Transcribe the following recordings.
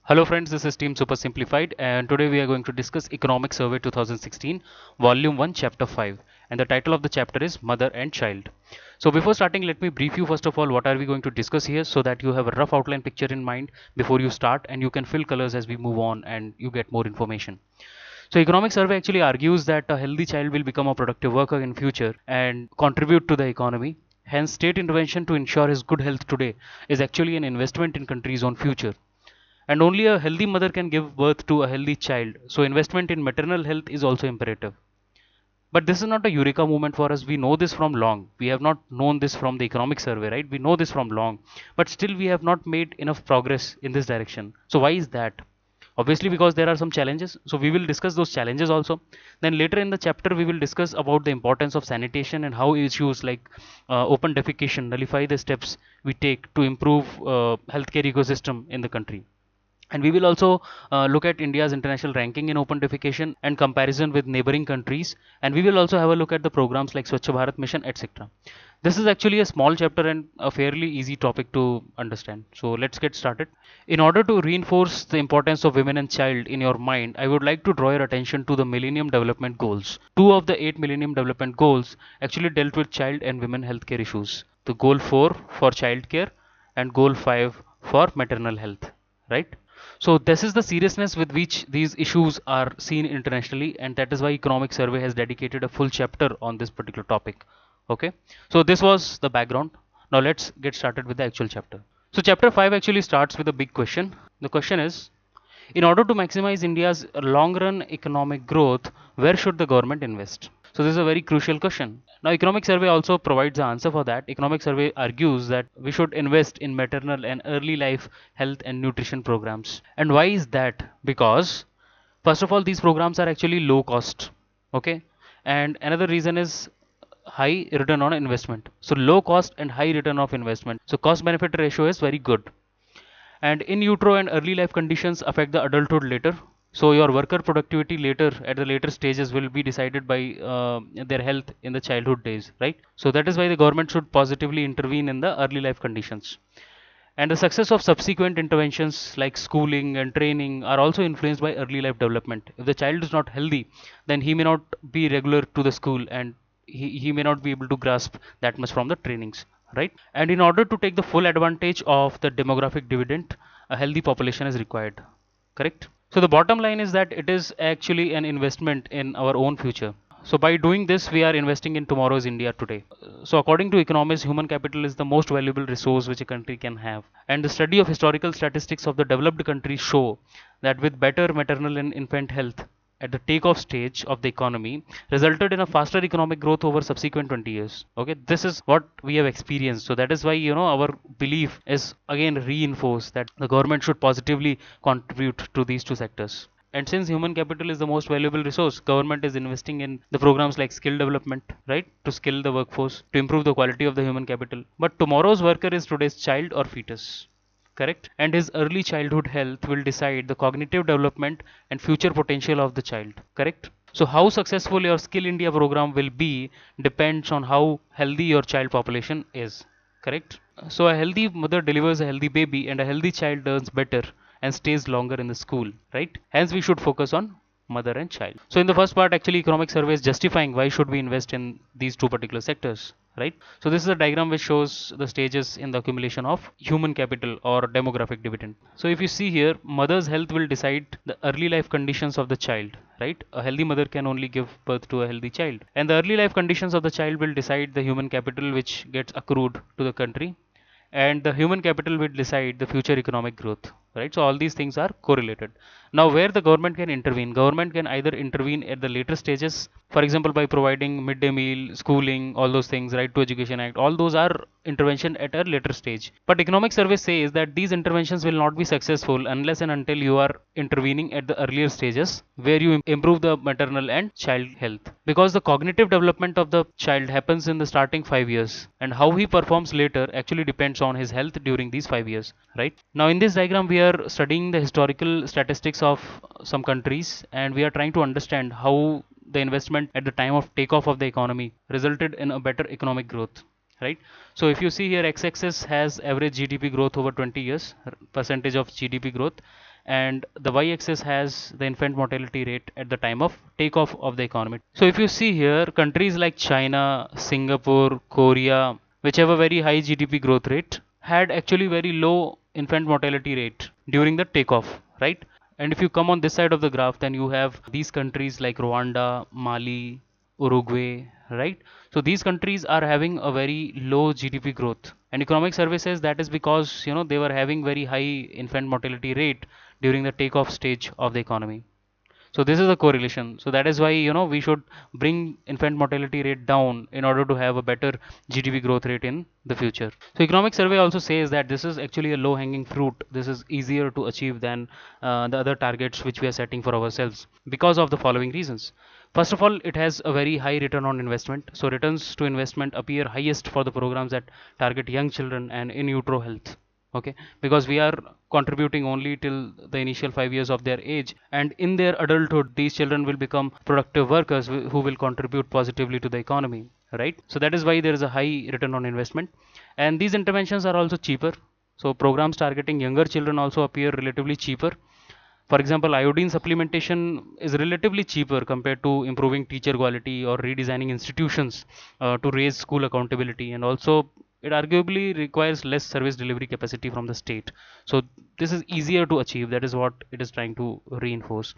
Hello friends, this is Team SuperSimplified and today we are going to discuss Economic Survey 2016, Volume 1, Chapter 5, and the title of the chapter is Mother and Child. So before starting, let me brief you first of all what are we going to discuss here so that you have a rough outline picture in mind before you start and you can fill colors as we move on and you get more information. So economic survey actually argues that a healthy child will become a productive worker in future and contribute to the economy. Hence, state intervention to ensure his good health today is actually an investment in country's own future. And only a healthy mother can give birth to a healthy child. So investment in maternal health is also imperative. But this is not a eureka moment for us. We know this from long. We have not known this from the economic survey, right? We know this from long. But still we have not made enough progress in this direction. So why is that? Obviously because there are some challenges. So we will discuss those challenges also. Then later in the chapter we will discuss about the importance of sanitation and how issues like open defecation nullify the steps we take to improve healthcare ecosystem in the country. And we will also look at India's international ranking in open defecation and comparison with neighboring countries. And we will also have a look at the programs like Swachh Bharat Mission, etc. This is actually a small chapter and a fairly easy topic to understand. So let's get started. In order to reinforce the importance of women and child in your mind, I would like to draw your attention to the Millennium Development Goals. Two of the 8 Millennium Development Goals actually dealt with child and women healthcare issues. The Goal 4 for child care and Goal 5 for maternal health, right? So this is the seriousness with which these issues are seen internationally, and that is why Economic Survey has dedicated a full chapter on this particular topic. Okay, so this was the background. Now let's get started with the actual chapter. So chapter 5 actually starts with a big question. The question is, in order to maximize India's long run economic growth, where should the government invest? So this is a very crucial question. Now Economic Survey also provides the answer for that. Economic Survey argues that we should invest in maternal and early life health and nutrition programs. And why is that? Because first of all these programs are actually low cost. Okay? And another reason is high return on investment. So low cost and high return of investment. So cost benefit ratio is very good. And in utero and early life conditions affect the adulthood later. So your worker productivity later at the later stages will be decided by their health in the childhood days, right? So that is why the government should positively intervene in the early life conditions. And the success of subsequent interventions like schooling and training are also influenced by early life development. If the child is not healthy, then he may not be regular to the school and he may not be able to grasp that much from the trainings, right? And in order to take the full advantage of the demographic dividend, a healthy population is required, correct? So the bottom line is that it is actually an investment in our own future. So by doing this, we are investing in tomorrow's India today. So according to economists, human capital is the most valuable resource which a country can have. And the study of historical statistics of the developed countries show that with better maternal and infant health at the takeoff stage of the economy resulted in a faster economic growth over subsequent 20 years. Okay, this is what we have experienced. So that is why our belief is again reinforced that the government should positively contribute to these two sectors. And since human capital is the most valuable resource, government is investing in the programs like skill development, right? To skill the workforce, to improve the quality of the human capital. But tomorrow's worker is today's child or fetus, correct? And his early childhood health will decide the cognitive development and future potential of the child, correct? So how successful your Skill India program will be depends on how healthy your child population is, correct? So a healthy mother delivers a healthy baby and a healthy child learns better and stays longer in the school, right? Hence we should focus on mother and child. So in the first part actually economic survey is justifying why should we invest in these two particular sectors, right? So this is a diagram which shows the stages in the accumulation of human capital or demographic dividend. So if you see here, mother's health will decide the early life conditions of the child, right? A healthy mother can only give birth to a healthy child, and the early life conditions of the child will decide the human capital which gets accrued to the country, and the human capital will decide the future economic growth, right? So all these things are correlated. Now where the government can intervene, government can either intervene at the later stages, for example by providing midday meal, schooling, all those things, right to education act, all those are intervention at a later stage. But economic survey says that these interventions will not be successful unless and until you are intervening at the earlier stages where you improve the maternal and child health, because the cognitive development of the child happens in the starting 5 years and how he performs later actually depends on his health during these 5 years, right? Now in this diagram we are studying the historical statistics of some countries and we are trying to understand how the investment at the time of takeoff of the economy resulted in a better economic growth, right? So if you see here, x-axis has average GDP growth over 20 years, percentage of GDP growth, and the y-axis has the infant mortality rate at the time of takeoff of the economy. So if you see here, countries like China, Singapore, Korea, which have a very high GDP growth rate, had actually very low infant mortality rate during the takeoff, right? And if you come on this side of the graph, then you have these countries like Rwanda, Mali, Uruguay, right? So these countries are having a very low GDP growth. And economic survey says that is because they were having very high infant mortality rate during the takeoff stage of the economy. So this is a correlation. So that is why we should bring infant mortality rate down in order to have a better GDP growth rate in the future. So economic survey also says that this is actually a low hanging fruit. This is easier to achieve than the other targets which we are setting for ourselves because of the following reasons. First of all, it has a very high return on investment. So returns to investment appear highest for the programs that target young children and in utero health. Okay, because we are contributing only till the initial 5 years of their age, and in their adulthood these children will become productive workers who will contribute positively to the economy, right? So that is why there is a high return on investment, and these interventions are also cheaper. So programs targeting younger children also appear relatively cheaper. For example, iodine supplementation is relatively cheaper compared to improving teacher quality or redesigning institutions to raise school accountability, and also it arguably requires less service delivery capacity from the state. So this is easier to achieve. That is what it is trying to reinforce.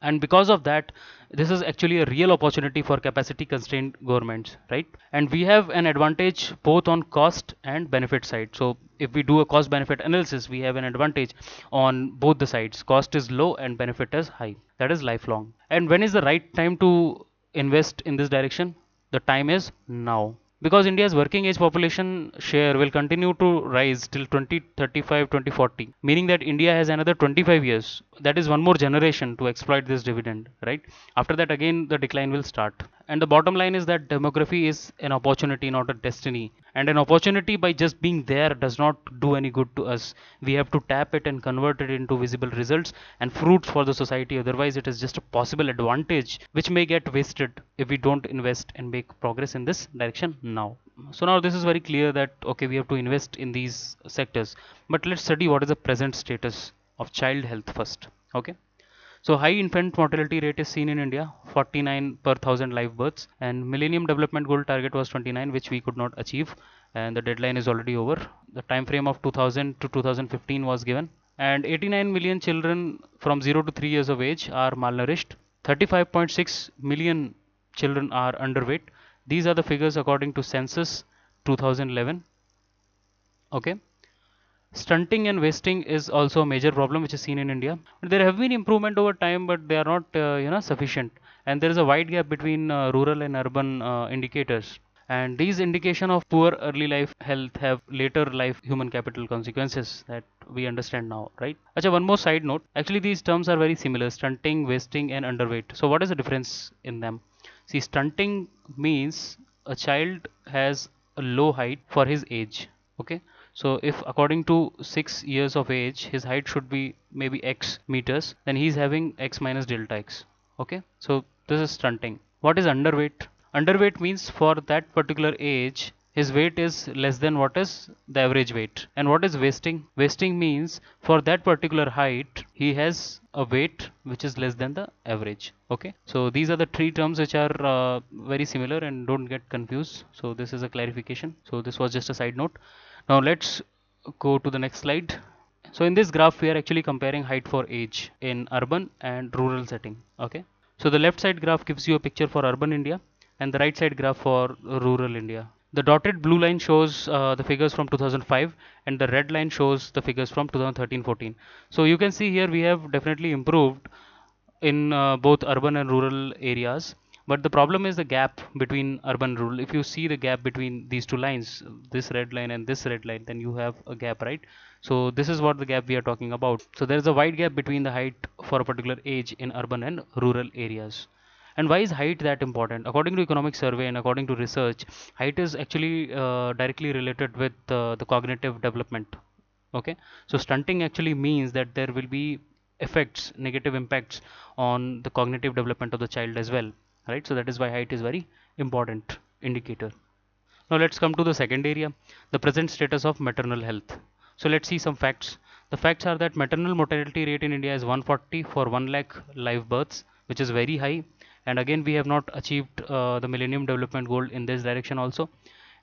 And because of that, this is actually a real opportunity for capacity constrained governments, right? And we have an advantage both on cost and benefit side. So if we do a cost benefit analysis, we have an advantage on both the sides. Cost is low and benefit is high. That is lifelong. And when is the right time to invest in this direction? The time is now, because India's working age population share will continue to rise till 2035 2040, meaning that India has another 25 years, that is one more generation to exploit this dividend, right? After that again the decline will start. And the bottom line is that demography is an opportunity, not a destiny, and an opportunity by just being there does not do any good to us. We have to tap it and convert it into visible results and fruits for the society. Otherwise it is just a possible advantage which may get wasted if we don't invest and make progress in this direction now. So now this is very clear that okay, we have to invest in these sectors, but let's study what is the present status of child health first. Okay, so high infant mortality rate is seen in India, 49 per thousand live births, and Millennium Development Goal target was 29, which we could not achieve, and the deadline is already over. The time frame of 2000 to 2015 was given, and 89 million children from 0 to 3 years of age are malnourished. 35.6 million children are underweight. These are the figures according to census 2011. Okay. Stunting and wasting is also a major problem which is seen in India. There have been improvement over time, but they are not sufficient, and there is a wide gap between rural and urban indicators. And these indication of poor early life health have later life human capital consequences that we understand now, right? Achha, one more side note. Actually, these terms are very similar: stunting, wasting, and underweight. So, what is the difference in them? See, stunting means a child has a low height for his age. Okay, so if according to 6 years of age his height should be maybe x meters, then he is having x minus delta x. Okay, so this is stunting. What is underweight? Underweight means for that particular age his weight is less than what is the average weight. And what is wasting? Wasting means for that particular height he has a weight which is less than the average. Okay, so these are the three terms which are very similar, and don't get confused. So this is a clarification. So this was just a side note. Now let's go to the next slide. So in this graph we are actually comparing height for age in urban and rural setting. Okay, so the left side graph gives you a picture for urban India and the right side graph for rural India. The dotted blue line shows the figures from 2005 and the red line shows the figures from 2013-14. So you can see here we have definitely improved in both urban and rural areas, but the problem is the gap between urban and rural. If you see the gap between these two lines, this red line and this red line, then you have a gap, right? So this is what the gap we are talking about. So there is a wide gap between the height for a particular age in urban and rural areas. And why is height that important? According to economic survey and according to research, height is actually directly related with the cognitive development. Okay, so stunting actually means that there will be effects, negative impacts on the cognitive development of the child as well, right? So that is why height is very important indicator. Now let's come to the second area, the present status of maternal health. So let's see some facts. The facts are that maternal mortality rate in India is 140 for 1 lakh live births, which is very high. And again, we have not achieved the Millennium Development Goal in this direction also.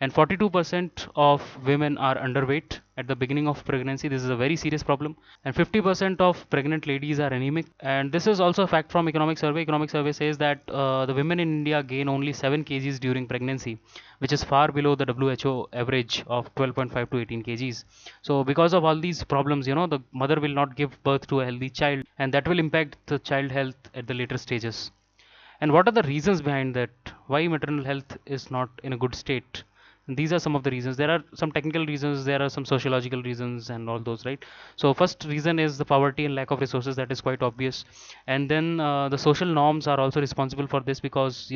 And 42% of women are underweight at the beginning of pregnancy. This is a very serious problem. And 50% of pregnant ladies are anemic. And this is also a fact from economic survey. Economic survey says that the women in India gain only 7 kgs during pregnancy, which is far below the WHO average of 12.5 to 18 kgs. So because of all these problems, the mother will not give birth to a healthy child, and that will impact the child health at the later stages. And what are the reasons behind that? Why maternal health is not in a good state? And these are some of the reasons. There are some technical reasons, there are some sociological reasons, and all those, right? So first reason is the poverty and lack of resources. That is quite obvious. And then the social norms are also responsible for this, because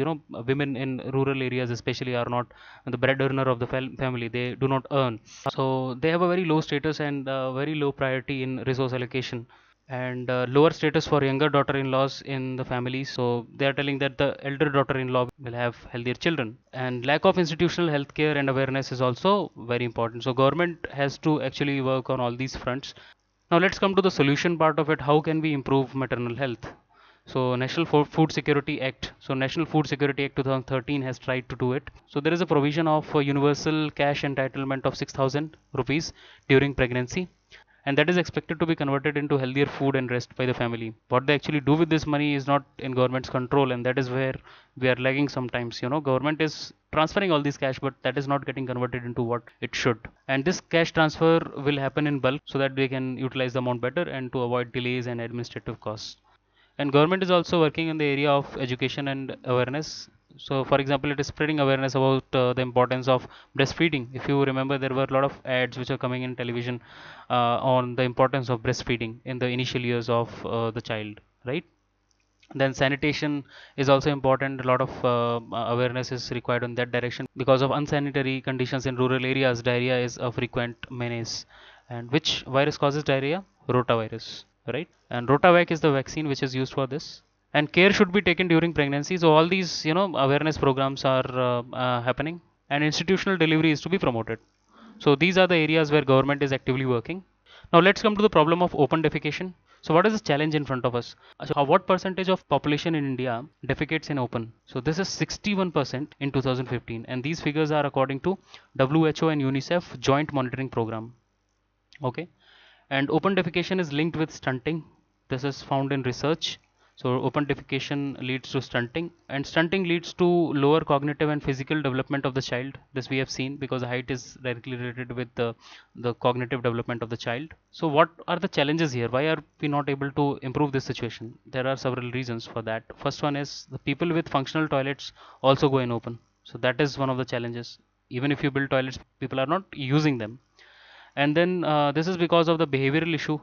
women in rural areas especially are not the breadwinner of the family. They do not earn, so they have a very low status and very low priority in resource allocation, and lower status for younger daughter-in-laws in the family. So they are telling that the elder daughter-in-law will have healthier children. And lack of institutional healthcare and awareness is also very important. So government has to actually work on all these fronts. Now let's come to the solution part of it. How can we improve maternal health? So National Food Security Act. So National Food Security Act 2013 has tried to do it. So there is a provision of universal cash entitlement of 6,000 rupees during pregnancy, and that is expected to be converted into healthier food and rest by the family. What they actually do with this money is not in government's control, and that is where we are lagging sometimes. Government is transferring all this cash, but that is not getting converted into what it should. And this cash transfer will happen in bulk so that they can utilize the amount better and to avoid delays and administrative costs. And government is also working in the area of education and awareness. So for example, it is spreading awareness about the importance of breastfeeding. If you remember, there were a lot of ads which are coming in television on the importance of breastfeeding in the initial years of the child, right? Then sanitation is also important. A lot of awareness is required in that direction. Because of unsanitary conditions in rural areas, diarrhea is a frequent menace. And which virus causes diarrhea? Rotavirus, right? And Rotavac is the vaccine which is used for this. And care should be taken during pregnancy. So all these awareness programs are happening, and institutional delivery is to be promoted. So these are the areas where government is actively working. Now let's come to the problem of open defecation. So what is the challenge in front of us? So what percentage of population in India defecates in open? So this is 61% in 2015, and these figures are according to WHO and UNICEF joint monitoring program. Okay, and open defecation is linked with stunting. This is found in research. So open defecation leads to stunting, and stunting leads to lower cognitive and physical development of the child. This we have seen, because height is directly related with the cognitive development of the child. So what are the challenges here? Why are we not able to improve this situation? There are several reasons for that. First one is the people with functional toilets also go in open. So that is one of the challenges. Even if you build toilets, people are not using them. And then this is because of the behavioral issue,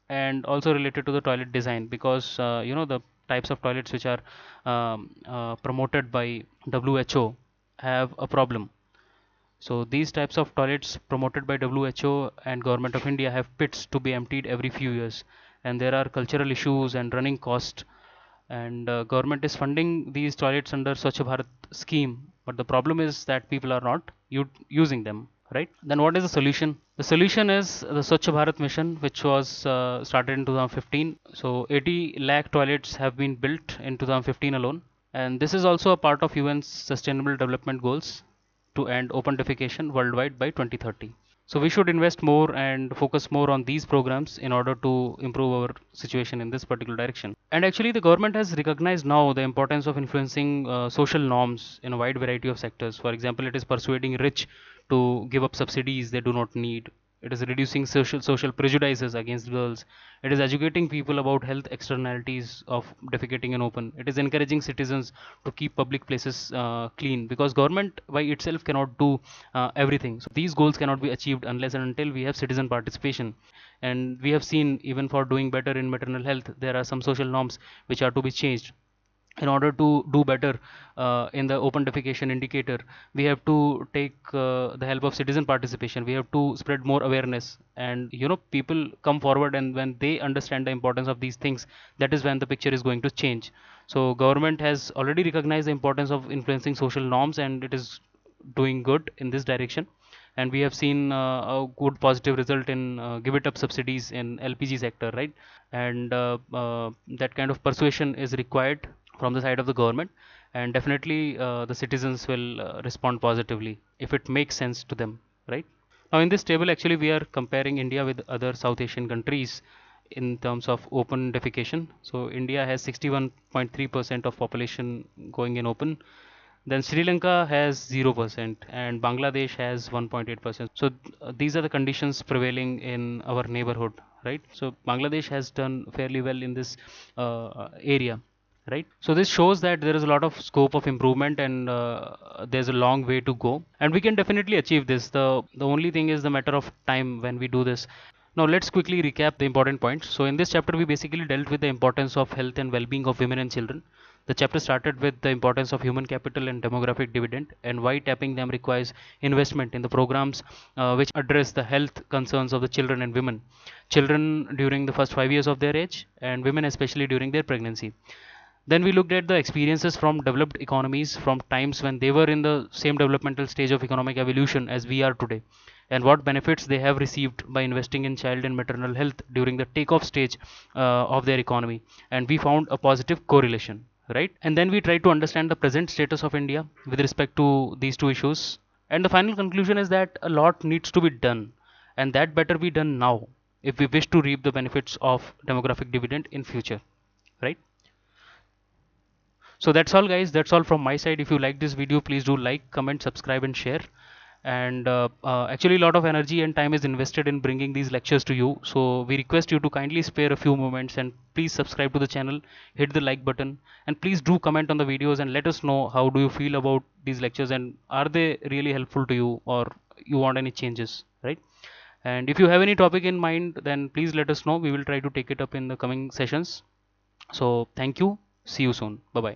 and also related to the toilet design, because the types of toilets which are promoted by WHO have a problem. So these types of toilets promoted by WHO and Government of India have pits to be emptied every few years, and there are cultural issues and running cost. And government is funding these toilets under Swachh Bharat scheme, but the problem is that people are not using them, right? Then what is the solution? The solution is the Swachh Bharat mission, which was started in 2015. So 80 lakh toilets have been built in 2015 alone, and this is also a part of UN's Sustainable Development Goals to end open defecation worldwide by 2030. So we should invest more and focus more on these programs in order to improve our situation in this particular direction. And actually the government has recognized now the importance of influencing social norms in a wide variety of sectors. For example, it is persuading rich to give up subsidies they do not need. It is reducing social prejudices against girls. It is educating people about health externalities of defecating in open. It is encouraging citizens to keep public places clean, because government by itself cannot do everything. So these goals cannot be achieved unless and until we have citizen participation. And we have seen, even for doing better in maternal health, there are some social norms which are to be changed. In order to do better in the open defecation indicator, we have to take the help of citizen participation. We have to spread more awareness, and people come forward, and when they understand the importance of these things, that is when the picture is going to change. So government has already recognized the importance of influencing social norms, and it is doing good in this direction. and we have seen a good positive result in give it up subsidies in LPG sector, right? And that kind of persuasion is required from the side of the government, and definitely the citizens will respond positively if it makes sense to them, right? Now in this table actually we are comparing India with other South Asian countries in terms of open defecation. So India has 61.3% of population going in open. Then Sri Lanka has 0% and Bangladesh has 1.8%. So these are the conditions prevailing in our neighborhood, right? So Bangladesh has done fairly well in this area, right? So this shows that there is a lot of scope of improvement, and there's a long way to go, and we can definitely achieve this. The only thing is the matter of time when we do this. Now let's quickly recap the important points. So in this chapter we basically dealt with the importance of health and well-being of women and children. The chapter started with the importance of human capital and demographic dividend, and why tapping them requires investment in the programs which address the health concerns of the children and women, children during the first 5 years of their age, and women especially during their pregnancy. Then we looked at the experiences from developed economies from times when they were in the same developmental stage of economic evolution as we are today, and what benefits they have received by investing in child and maternal health during the takeoff stage of their economy. And we found a positive correlation, right? And then we tried to understand the present status of India with respect to these two issues. And the final conclusion is that a lot needs to be done, and that better be done now if we wish to reap the benefits of demographic dividend in future, right? So that's all guys, that's all from my side. If you like this video, please do like, comment, subscribe and share. And actually a lot of energy and time is invested in bringing these lectures to you, so we request you to kindly spare a few moments and please subscribe to the channel, hit the like button, and please do comment on the videos and let us know how do you feel about these lectures, and are they really helpful to you, or you want any changes, right? And if you have any topic in mind, then please let us know. We will try to take it up in the coming sessions. So thank you, see you soon, bye bye.